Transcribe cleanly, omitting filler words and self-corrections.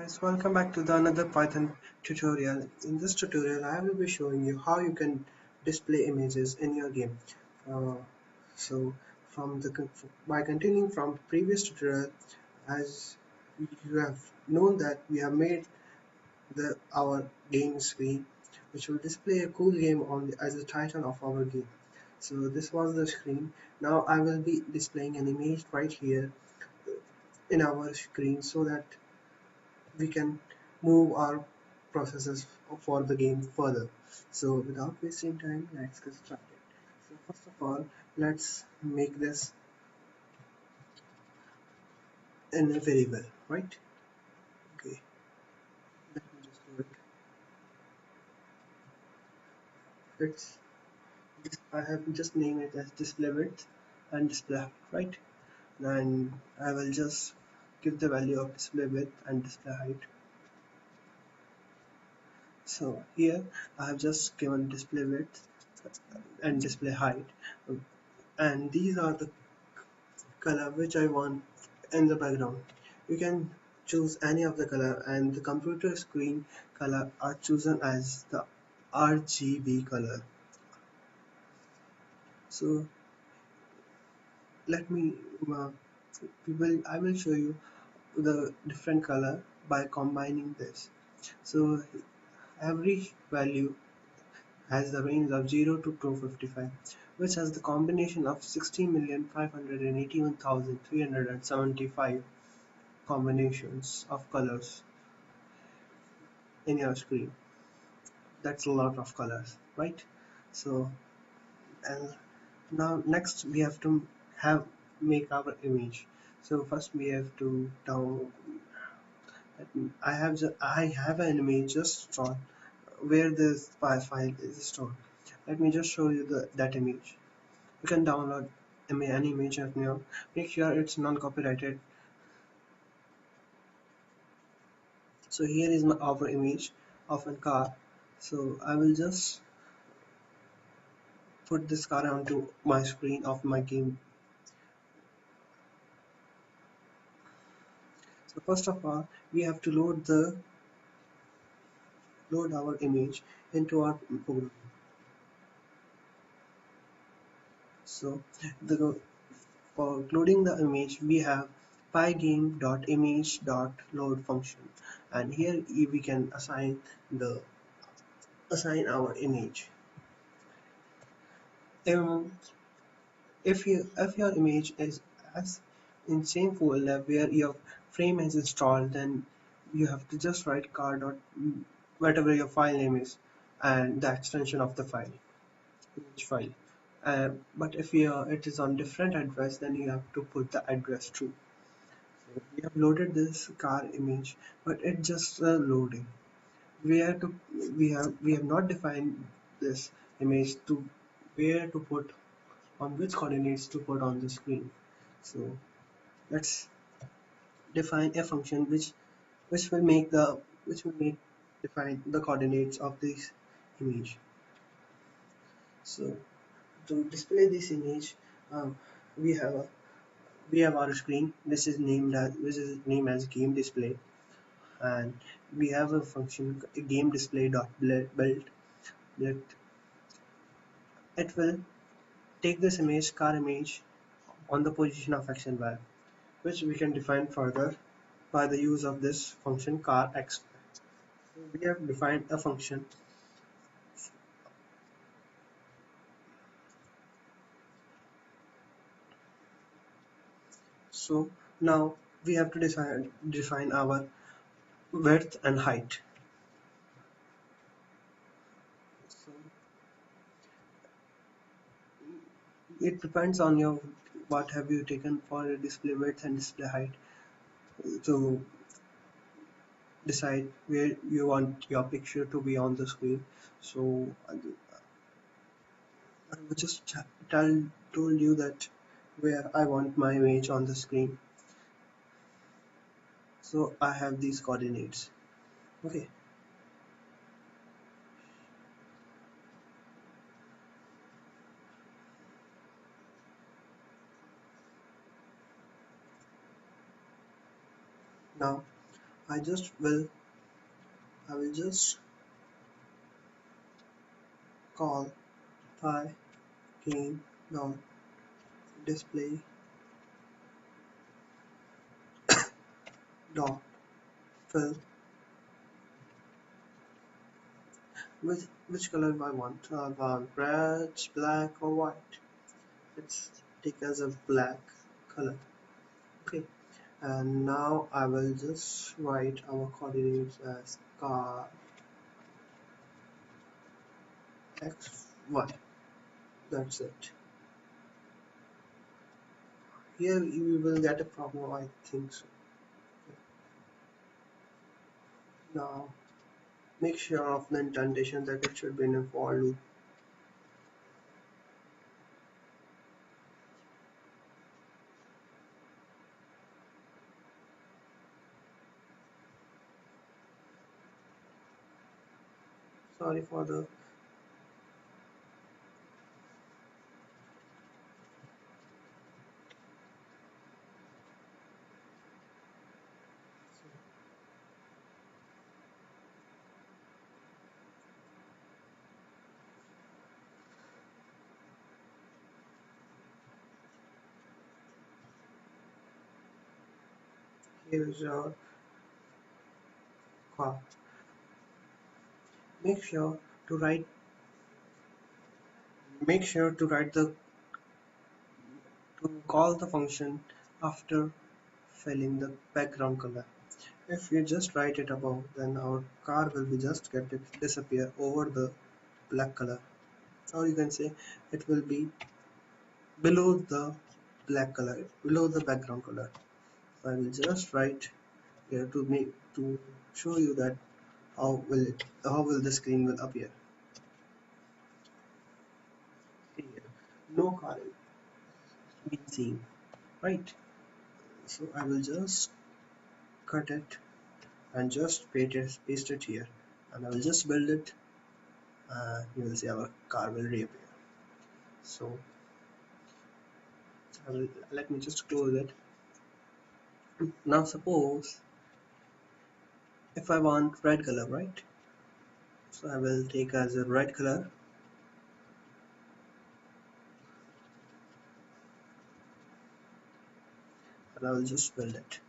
guys, welcome back to another Python tutorial. In this tutorial, I will be showing you how you can display images in your game. Uh, so, by continuing from previous tutorial, as you have known that we have made our game screen, which will display a cool game as the title of our game. So this was the screen. Now I will be displaying an image right here in our screen so that we can move our processes for the game further. So without wasting time, let's get started. So first of all, let's make this in a variable, right? Okay, let me just do it. It's I have just named it as display width and display height, right? And I will just give the value of display width and display height. So here I have just given display width and display height, and these are the color which I want in the background. You can choose any of the color, and the computer screen color are chosen as the RGB color. So let me uh, I will show you the different color by combining this. So every value has the range of 0 to 255, which has the combination of 60,581,375 combinations of colors in your screen. That's a lot of colors, right? So and now next we have to have make our image. So first we have to download. I have an image just stored where this file is stored. Let me just show you that image. You can download any image of your. Make sure it's non-copyrighted. So here is our image of a car. So I will just put this car onto my screen of my game. So first of all, we have to load our image into our program. So for loading the image, we have pygame.image.load function, and here we can assign our image. Um, if your image is as in same folder where your frame is installed, then you have to just write car dot whatever your file name is and the extension of the image file. But if it is on different address, then you have to put the address too. So we have loaded this car image, but it's just loading. Where to we have not defined this image to where to put on which coordinates to put on the screen. So let's define a function which will make define the coordinates of this image. So to display this image, um, we have a we have our screen. This is named as game display, and we have a function gamedisplay.blit. It will take this image car image on the position of x and y, which we can define further by the use of this function carImg. So we have defined a function. So now we have to define our width and height. So it depends on your what have you taken for a display width and display height to decide where you want your picture to be on the screen. So I will just told you that where I want my image on the screen. So I have these coordinates. Okay. Now I just will I will just call pygame.display.fill which color I want. I want red, black or white. Let's take as a black color. Okay, and now I will just write our coordinates as car x y. That's it. Here you will get a problem, I think so. Now make sure of the indentation that it should be in a for loop. Sorry for the here's your car. Make sure to write the to call the function after filling the background color. If you just write it above, then our car will be just get it disappear over the black color, or you can say it will be below the black color, below the background color. So I will just write here to show you that how will the screen will appear. Here, no car being seen, right? So I will just cut it and just paste it here, and I will just build it, and you will see our car will reappear. So I will let me just close it. Now suppose if I want red color, right? So I will take as a red color, and I will just build it.